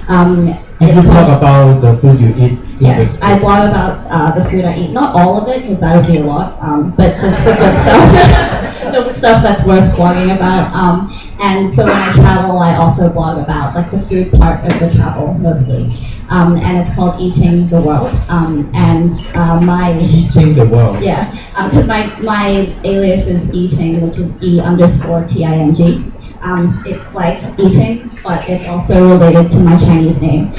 You blog about the food you eat? Yes, I blog about the food I eat. Not all of it, because that would be a lot, but just the good stuff. The stuff that's worth blogging about. And so when I travel, I also blog about like the food part of the travel mostly. And it's called Eating the World. My Eating the World. Yeah, because my alias is Eating, which is E_TING. It's like eating, but it's also related to my Chinese name,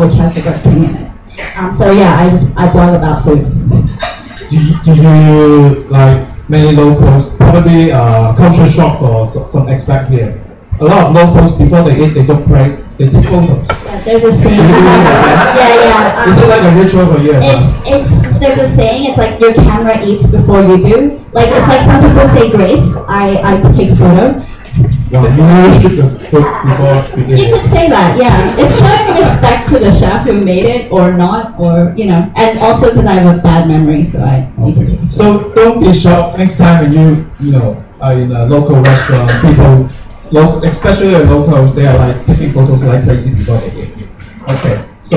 which has the word ting in it. So yeah, I blog about food. Do you like many locals? Probably culture shock for some expat here. A lot of locals before they eat, they don't pray, they take photos. Yeah, there's a saying. Yeah. Is it like a ritual for you? There's a saying. It's like your camera eats before you do. Like it's like some people say grace. I take a photo. Wow, you really the food before you eat. You could say that, yeah. It's showing respect to the chef who made it, or not, or and also because I have a bad memory, so I need to take a photo. So don't be shocked next time when you are in a local restaurant. People, especially the locals, they are like taking photos like crazy before they eat. Okay, so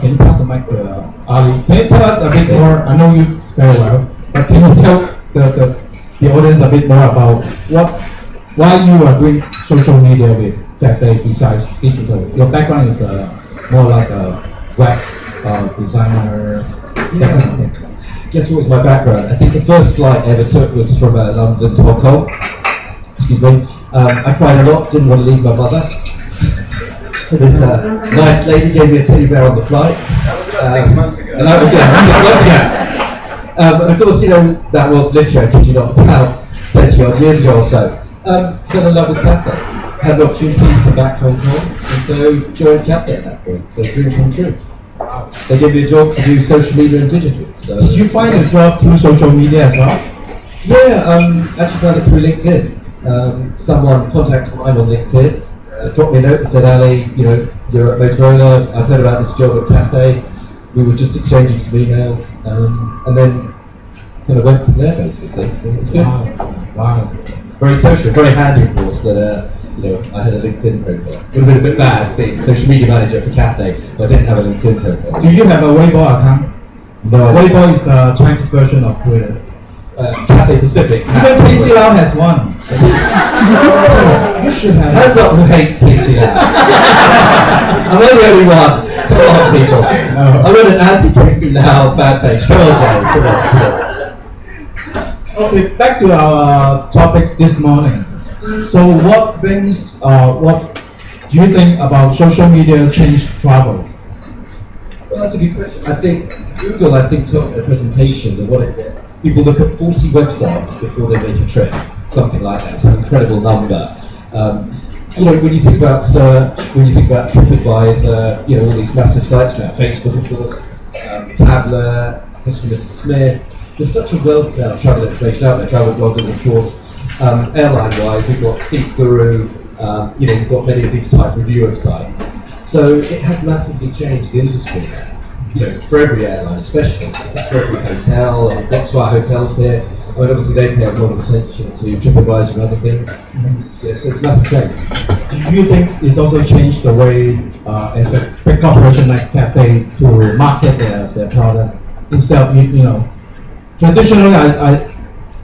can you pass the mic to Ali? Can you tell us a bit more? I know you very well, but can you tell the audience a bit more about why you are doing social media with Cafe besides digital? Your background is more like a web designer. Yeah. Guess what was my background? I think the first flight I ever took was from London to Hong Kong. Excuse me. I cried a lot, didn't want to leave my mother. This nice lady gave me a teddy bear on the flight. That was about 6 months ago. And that was 6 months ago. And of course, that world's literature, did you not, about 30 odd years ago or so. Fell in love with Cafe. Had an opportunity to come back to Hong Kong, and so joined Cafe at that point. So dream come true. They gave me a job to do social media and digital. So. Did you find a job through social media as well? Yeah, actually found it through LinkedIn. Someone contacted me on LinkedIn, dropped me a note and said, Ali, you're at Motorola, I've heard about this job at Cafe. We were just exchanging some emails, and then kind of went from there basically. So it was good. Wow. Very social, very handy of course that I had a LinkedIn profile. Would have been a bit bad being social media manager for Cafe, but I didn't have a LinkedIn profile. Do you have a Weibo account? No. Weibo is the Chinese version of Twitter. Cafe Pacific. Even Casey Lau has one. You should have. Hands up who hates Casey Lau. I'm not the only one. Come on, people. I'm on an anti-Casey Lau fan page. Come on, Jay. Come on. Okay, back to our topic this morning. So what do you think about social media change travel? Well, that's a good question. I think Google, took a presentation of what is it? People look at 40 websites before they make a trip, something like that, some incredible number. When you think about search, when you think about TripAdvisor, all these massive sites now, Facebook of course, Tableau, Mr. Smith, there's such a wealth now of travel information out there, travel bloggers of course, airline-wise, we've got Seat Guru, we've got many of these type review websites. So it has massively changed the industry now, for every airline especially, for every hotel, that's why hotels here. I mean obviously they pay a lot of attention to TripAdvisor and other things. Yeah, so it's a massive change. Do you think it's also changed the way as a big corporation like Cafe to market their product instead of traditionally,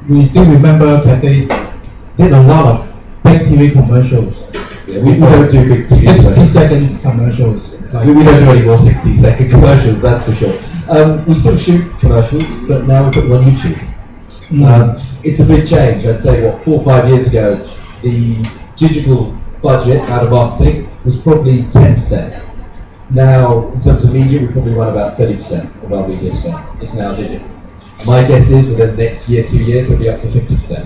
we still remember Cafe did a lot of big TV commercials. Yeah, we don't do big TV 60 seconds commercials. We don't do any more 60-second commercials, that's for sure. We still shoot commercials, but now we put them on YouTube. It's a big change. I'd say, 4 or 5 years ago, the digital budget out of marketing was probably 10%. Now, in terms of media, we probably run about 30% of our media spend. It's now digital. My guess is within the next year, 2 years, it'll be up to 50%.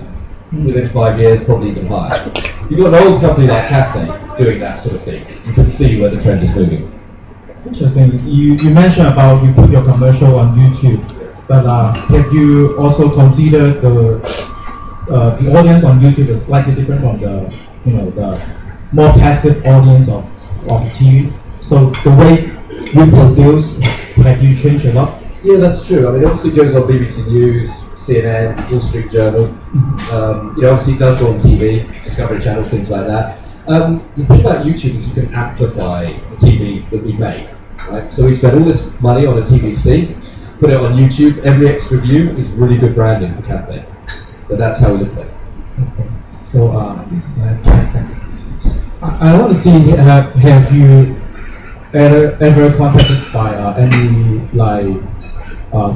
Within 5 years, probably even higher. You've got an old company like Cafe doing that sort of thing. You can see where the trend is moving. Interesting. You mentioned about you put your commercial on YouTube, but have you also considered the audience on YouTube is slightly different from the more passive audience of TV? So the way you produce, have you changed a lot? Yeah, that's true. I mean, obviously it goes on BBC News, CNN, Wall Street Journal. Obviously it does go on TV, Discovery Channel, things like that. The thing about YouTube is you can amplify the TV that we made. Right? So we spent all this money on a TVC, put it on YouTube. Every extra view is really good branding for campaign. So that's how we look at it. Okay. So I want to see, have you ever contacted by any like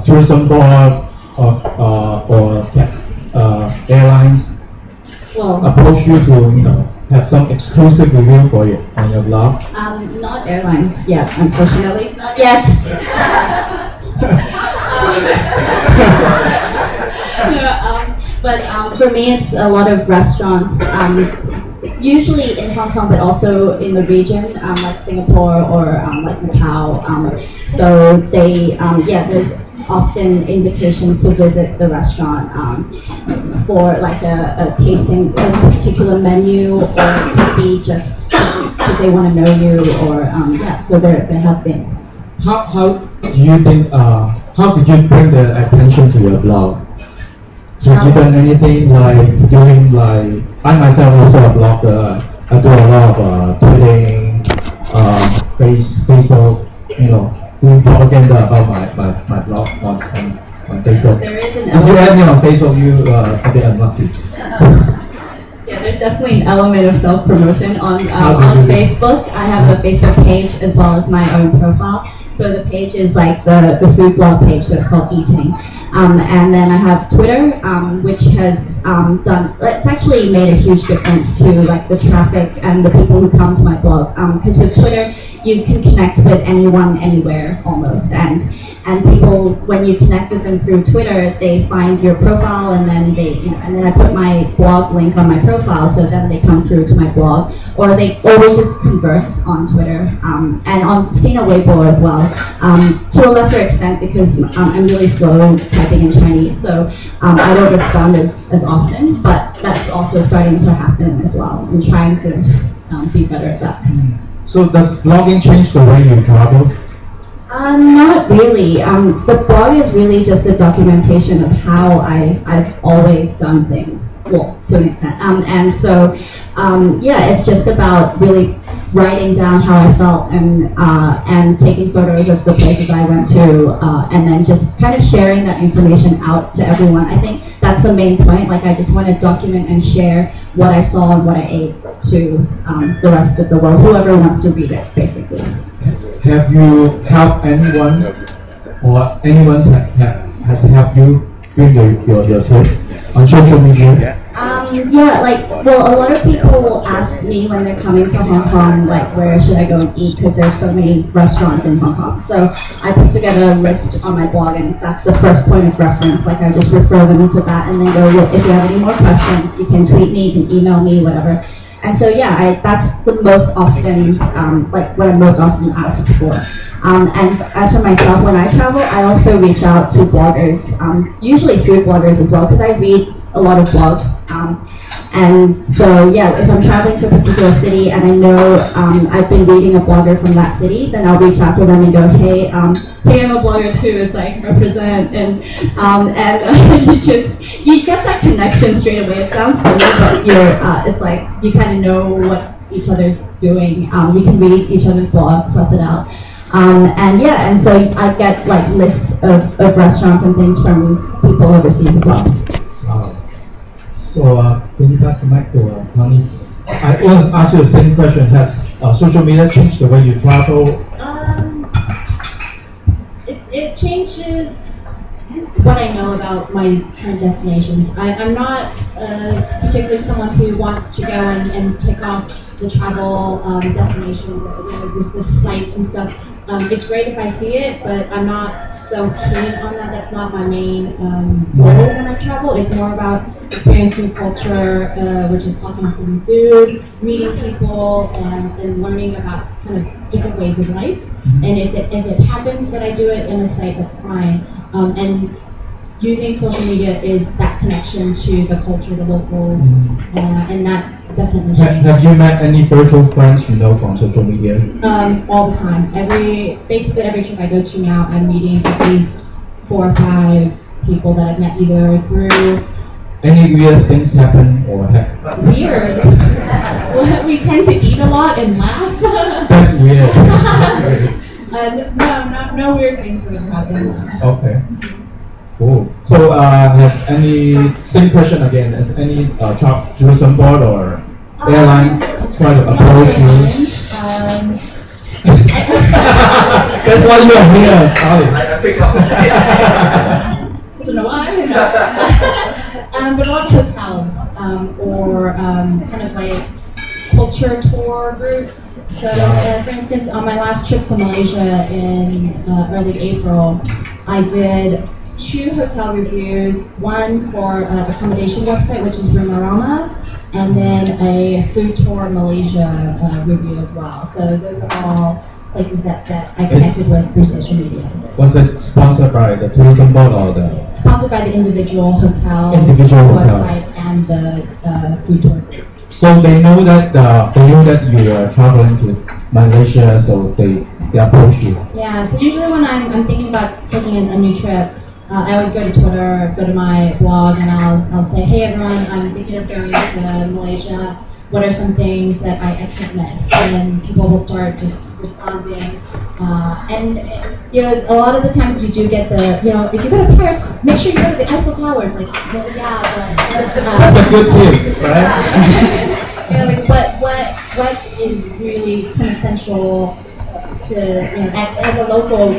tourism board or airlines Well, approach you to have some exclusive review for you on your blog? not airlines yet, unfortunately. Not yet. But for me, it's a lot of restaurants, usually in Hong Kong, but also in the region, like Singapore or like Macau. So they, there's often invitations to visit the restaurant for like a tasting of a particular menu, or maybe just because they want to know you, or so there have been. How do you think? How did you bring the attention to your blog? Have you done anything like doing like I myself also a blogger. I do a lot of tweeting, Facebook, doing propaganda about my blog on Facebook. There is an If you add me on Facebook, you a bit unlucky. So, yeah, there's definitely an element of self-promotion on this? Facebook. I have a Facebook page as well as my own profile. So the page is like the food blog page, so it's called Eating. And then I have Twitter, which has it's actually made a huge difference to like the traffic and the people who come to my blog. Because with Twitter, you can connect with anyone, anywhere, almost. And people, when you connect with them through Twitter, they find your profile, and then and then I put my blog link on my profile, so then they come through to my blog, or we just converse on Twitter, and on Sina Weibo as well, to a lesser extent because I'm really slow typing in Chinese, so I don't respond as often, but that's also starting to happen as well. I'm trying to be better at that. So does blogging change the way you travel? Not really. The blog is really just a documentation of how I've always done things, well, to an extent. And so, it's just about really writing down how I felt and taking photos of the places I went to, and then just kind of sharing that information out to everyone. I think that's the main point. Like, I just want to document and share what I saw and what I ate to the rest of the world, whoever wants to read it, basically. Have you helped anyone, or anyone has helped you during your trip on social media? A lot of people ask me when they're coming to Hong Kong, like, where should I go and eat, because there's so many restaurants in Hong Kong. So I put together a list on my blog, and that's the first point of reference. Like, I just refer them to that, and then go, well, if you have any more questions, you can tweet me, you can email me, whatever. And so that's the most often, what I'm most often asked for. And as for myself, when I travel, I also reach out to bloggers, usually food bloggers as well, because I read a lot of blogs. And so, if I'm traveling to a particular city and I know I've been reading a blogger from that city, then I'll reach out to them and go, hey, I'm a blogger too, it's like represent, and you get that connection straight away. It sounds silly, but it's like you kind of know what each other's doing. You can read each other's blogs, suss it out. And so I get like lists of restaurants and things from people overseas as well. Wow. So can you pass the mic to Tony? I want to ask you the same question. Has social media changed the way you travel? It changes what I know about my current destinations. I'm not particularly someone who wants to go and tick off the travel destinations, the sites and stuff. It's great if I see it, but I'm not so keen on that. That's not my main goal when I travel. It's more about experiencing culture, which is awesome food, meeting people, and learning about kind of different ways of life. And if it happens that I do it in a site, that's fine. And using social media is that connection to the culture, the locals, and that's definitely changed. Have you met any virtual friends you know from social media? All the time. Basically every trip I go to now, I'm meeting at least 4 or 5 people that I've met either through. Any weird things happen or Weird? Well, we tend to eat a lot and laugh. That's weird. No weird things would have happened. Okay. Cool. So, has any, same question again, has any tourism board or airline try to approach you? That's why you are here, Charlie. I pick up. I don't know why. But a lot of hotels or kind of like culture tour groups. So, for instance, on my last trip to Malaysia in early April, I did 2 hotel reviews, one for accommodation website, which is Roomarama, and then a food tour Malaysia review as well. So those are all places that I connected with through social media. Was it sponsored by the tourism board or the? Sponsored by the individual hotel website and the food tour group. So they know that you are traveling to Malaysia, so they approach you. Yeah. So usually when I'm thinking about taking a new trip, I always go to Twitter, go to my blog, and I'll say, hey everyone, I'm thinking of going to Malaysia. What are some things that I can't miss? And people will start just responding. And you know, a lot of the times you do get the, you know, if you go to Paris, make sure you go to the Eiffel Tower. It's like, well, yeah, but that's a good tip, right? You know, like what is really quintessential to, you know, as a local,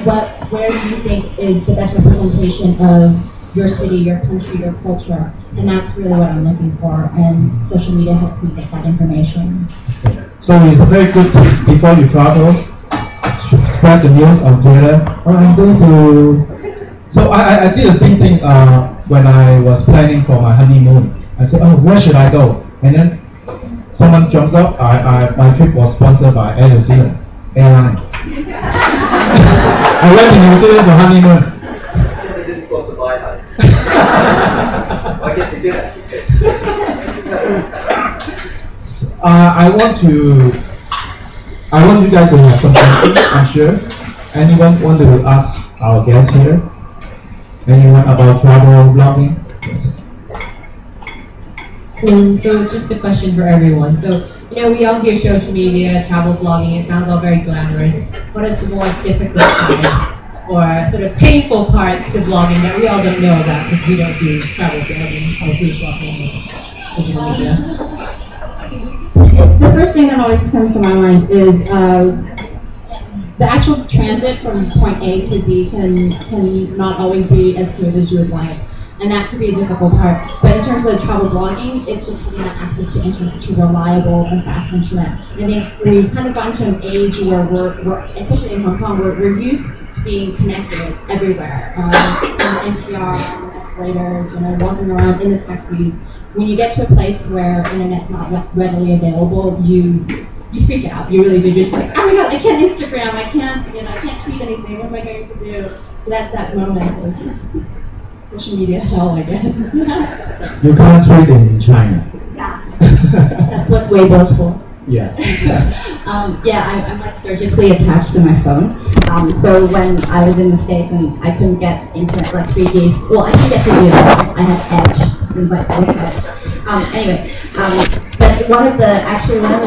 where do you think is the best representation of your city, your country, your culture? And that's really what I'm looking for, and social media helps me get that information. So it's a very good tip before you travel. Spread the news on Twitter. Oh, I'm going to. So I did the same thing when I was planning for my honeymoon. I said, oh, where should I go? And then someone jumps up. My trip was sponsored by Air New Zealand airline. I went to New Zealand for honeymoon. They didn't sponsor my honey. I get to do that. I want you guys to have some questions, I'm sure. Anyone want to ask our guests here? Anyone about travel blogging? Yes. So just a question for everyone. So, you know, we all hear social media, travel blogging, it sounds all very glamorous. What is the more difficult side or sort of painful parts to blogging that we all don't know about because we don't do travel blogging or food blogging or social media? The first thing that always comes to my mind is the actual transit from point A to B can not always be as smooth as you would like, and that could be a difficult part. But in terms of travel blogging, it's just having that access to internet, to reliable and fast internet. I think we've kind of gotten to an age where we're especially in Hong Kong, we're used to being connected everywhere. On NTR, on escalators, you know, walking around in the taxis. When you get to a place where internet's not readily available, you freak out. You really do. You're just like, oh my god, I can't Instagram, I can't tweet anything. What am I going to do? So that's that moment of social media hell, I guess. You can't tweet in China. Yeah, that's what Weibo's for. Yeah. I'm like surgically attached to my phone. So when I was in the States and I couldn't get internet like 3G, well, I can get 3G. I have Edge. Like but one of the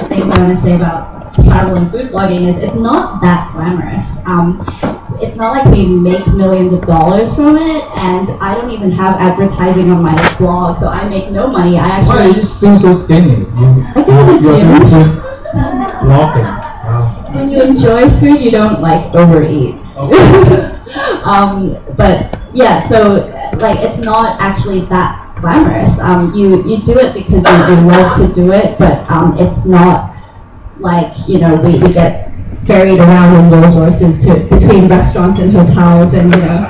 things I want to say about travel and food blogging is it's not that glamorous. It's not like we make millions of dollars from it, and I don't even have advertising on my blog, so I make no money. I actually. Why are you still so skinny? You're doing food blogging. Wow. When you enjoy food, you don't like overeat. Okay. But yeah, so like it's not actually that glamorous. You do it because you love to do it, but it's not like, you know, we get ferried around in Rolls Royces between restaurants and hotels, and you know,